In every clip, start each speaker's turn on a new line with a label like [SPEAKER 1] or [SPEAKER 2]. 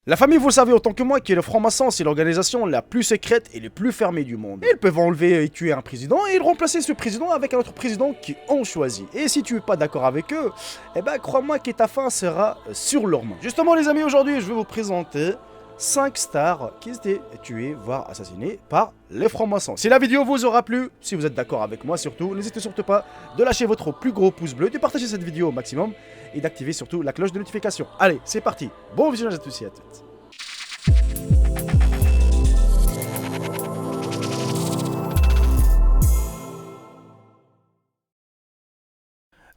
[SPEAKER 1] La famille, vous le savez autant que moi, que le franc-maçon, c'est l'organisation la plus secrète et la plus fermée du monde. Ils peuvent enlever et tuer un président et remplacer ce président avec un autre président qu'ils ont choisi. Et si tu es pas d'accord avec eux, eh ben crois-moi que ta fin sera sur leurs mains. Justement les amis, aujourd'hui je vais vous présenter 5 stars qui étaient tuées, voire assassinées par les francs-maçons. Si la vidéo vous aura plu, si vous êtes d'accord avec moi surtout, n'hésitez surtout pas de lâcher votre plus gros pouce bleu, de partager cette vidéo au maximum et d'activer surtout la cloche de notification. Allez, c'est parti. Bon visionnage à tous et à toutes.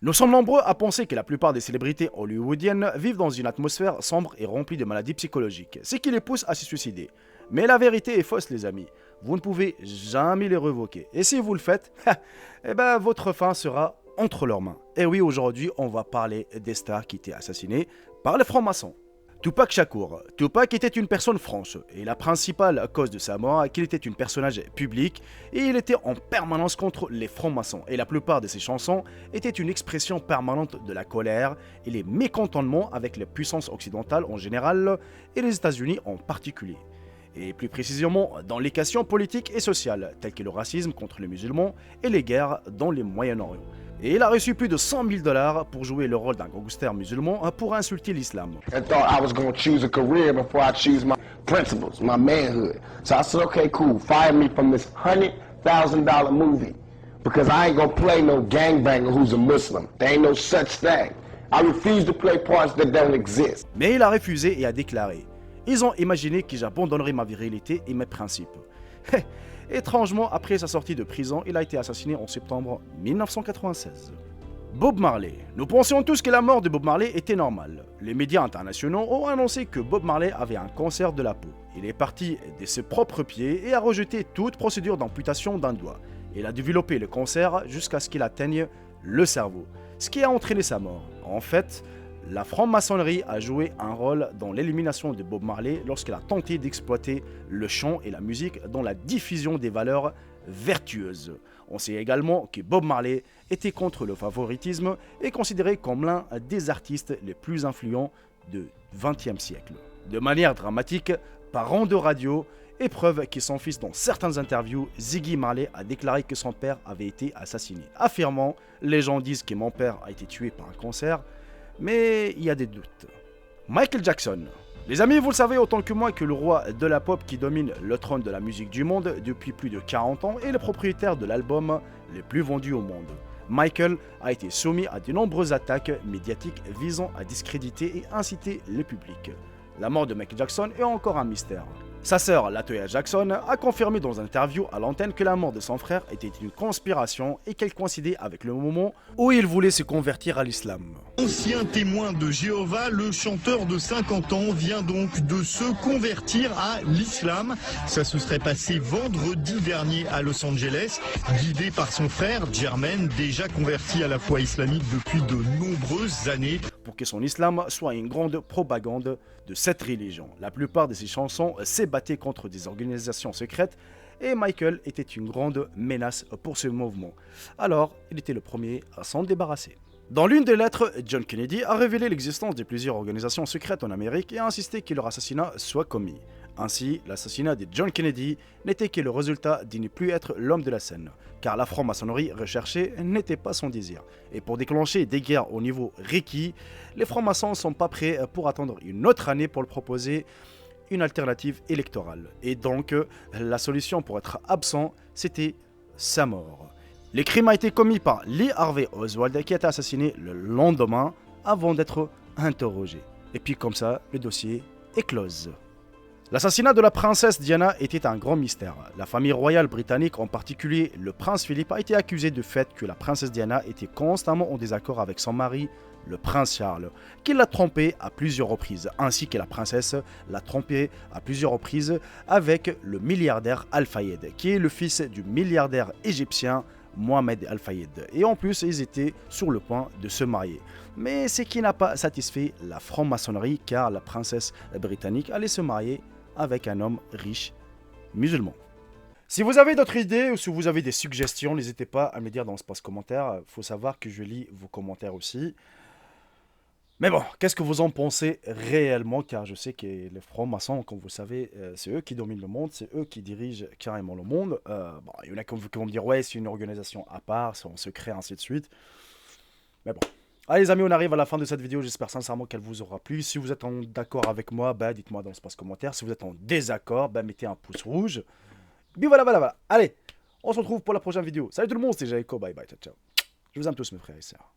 [SPEAKER 1] Nous sommes nombreux à penser que la plupart des célébrités hollywoodiennes vivent dans une atmosphère sombre et remplie de maladies psychologiques, ce qui les pousse à se suicider. Mais la vérité est fausse les amis, vous ne pouvez jamais les revoquer. Et si vous le faites, eh ben votre fin sera entre leurs mains. Et oui, aujourd'hui on va parler des stars qui étaient assassinées par les francs-maçons. Tupac Shakur. Tupac était une personne franche, et la principale cause de sa mort est qu'il était un personnage public, et il était en permanence contre les francs-maçons, et la plupart de ses chansons étaient une expression permanente de la colère et les mécontentements avec les puissances occidentales en général, et les États-Unis en particulier. Et plus précisément dans les questions politiques et sociales, telles que le racisme contre les musulmans et les guerres dans le Moyen-Orient. Et il a reçu plus de 100 000 $ pour jouer le rôle d'un gangster musulman pour insulter l'islam.
[SPEAKER 2] I thought I was going to choose a career before I choose my principles, my manhood. So I said, okay, cool, fire me from this $100,000 movie because I ain't going to play no gangbanger who's a Muslim. There ain't no such thing. I refuse to play parts that don't exist.
[SPEAKER 1] Mais il a refusé et a déclaré « Ils ont imaginé que j'abandonnerais ma virilité et mes principes. » Étrangement, après sa sortie de prison, il a été assassiné en septembre 1996. Bob Marley. Nous pensions tous que la mort de Bob Marley était normale. Les médias internationaux ont annoncé que Bob Marley avait un cancer de la peau. Il est parti de ses propres pieds et a rejeté toute procédure d'amputation d'un doigt. Il a développé le cancer jusqu'à ce qu'il atteigne le cerveau, ce qui a entraîné sa mort. En fait, la franc-maçonnerie a joué un rôle dans l'élimination de Bob Marley lorsqu'elle a tenté d'exploiter le chant et la musique dans la diffusion des valeurs vertueuses. On sait également que Bob Marley était contre le favoritisme et considéré comme l'un des artistes les plus influents du XXe siècle. De manière dramatique, par rang de radio, et preuve que son fils dans certaines interviews, Ziggy Marley a déclaré que son père avait été assassiné, affirmant « Les gens disent que mon père a été tué par un cancer », mais il y a des doutes. Michael Jackson. Les amis, vous le savez autant que moi que le roi de la pop qui domine le trône de la musique du monde depuis plus de 40 ans est le propriétaire de l'album le plus vendu au monde. Michael a été soumis à de nombreuses attaques médiatiques visant à discréditer et inciter le public. La mort de Michael Jackson est encore un mystère. Sa sœur, Latoya Jackson, a confirmé dans une interview à l'antenne que la mort de son frère était une conspiration et qu'elle coïncidait avec le moment où il voulait se convertir à l'islam.
[SPEAKER 3] Ancien témoin de Jéhovah, le chanteur de 50 ans vient donc de se convertir à l'islam. Ça se serait passé vendredi dernier à Los Angeles, guidé par son frère Jermaine, déjà converti à la foi islamique depuis de nombreuses années.
[SPEAKER 1] Pour que son islam soit une grande propagande de cette religion. La plupart de ses chansons s'ébattaient contre des organisations secrètes et Michael était une grande menace pour ce mouvement. Alors, il était le premier à s'en débarrasser. Dans l'une des lettres, John Kennedy a révélé l'existence de plusieurs organisations secrètes en Amérique et a insisté que leur assassinat soit commis. Ainsi, l'assassinat de John Kennedy n'était que le résultat de ne plus être l'homme de la scène, car la franc-maçonnerie recherchée n'était pas son désir. Et pour déclencher des guerres au niveau requis, les francs-maçons ne sont pas prêts pour attendre une autre année pour le proposer une alternative électorale. Et donc, la solution pour être absent, c'était sa mort. Le crime a été commis par Lee Harvey Oswald qui a été assassiné le lendemain avant d'être interrogé. Et puis comme ça, le dossier est close. L'assassinat de la princesse Diana était un grand mystère. La famille royale britannique, en particulier le prince Philippe, a été accusé du fait que la princesse Diana était constamment en désaccord avec son mari, le prince Charles, qui l'a trompé à plusieurs reprises, ainsi que la princesse l'a trompé à plusieurs reprises avec le milliardaire Al-Fayed, qui est le fils du milliardaire égyptien Mohamed Al-Fayed. Et en plus, ils étaient sur le point de se marier. Mais ce qui n'a pas satisfait la franc-maçonnerie, car la princesse britannique allait se marier avec un homme riche musulman. Si vous avez d'autres idées ou si vous avez des suggestions, n'hésitez pas à me dire dans l'espace commentaire. Il faut savoir que je lis vos commentaires aussi. Mais bon, qu'est-ce que vous en pensez réellement? Car je sais que les francs-maçons, comme vous savez, c'est eux qui dominent le monde, c'est eux qui dirigent carrément le monde. Bon, il y en a qui vont me dire, ouais, c'est une organisation à part, c'est en secret, ainsi de suite. Mais bon. Allez les amis, on arrive à la fin de cette vidéo, j'espère sincèrement qu'elle vous aura plu. Si vous êtes d'accord avec moi, bah, dites-moi dans l'espace commentaire. Si vous êtes en désaccord, bah, mettez un pouce rouge. Puis voilà, voilà, voilà. Allez, on se retrouve pour la prochaine vidéo. Salut tout le monde, c'était Jaiko, bye bye, ciao, ciao. Je vous aime tous mes frères et sœurs.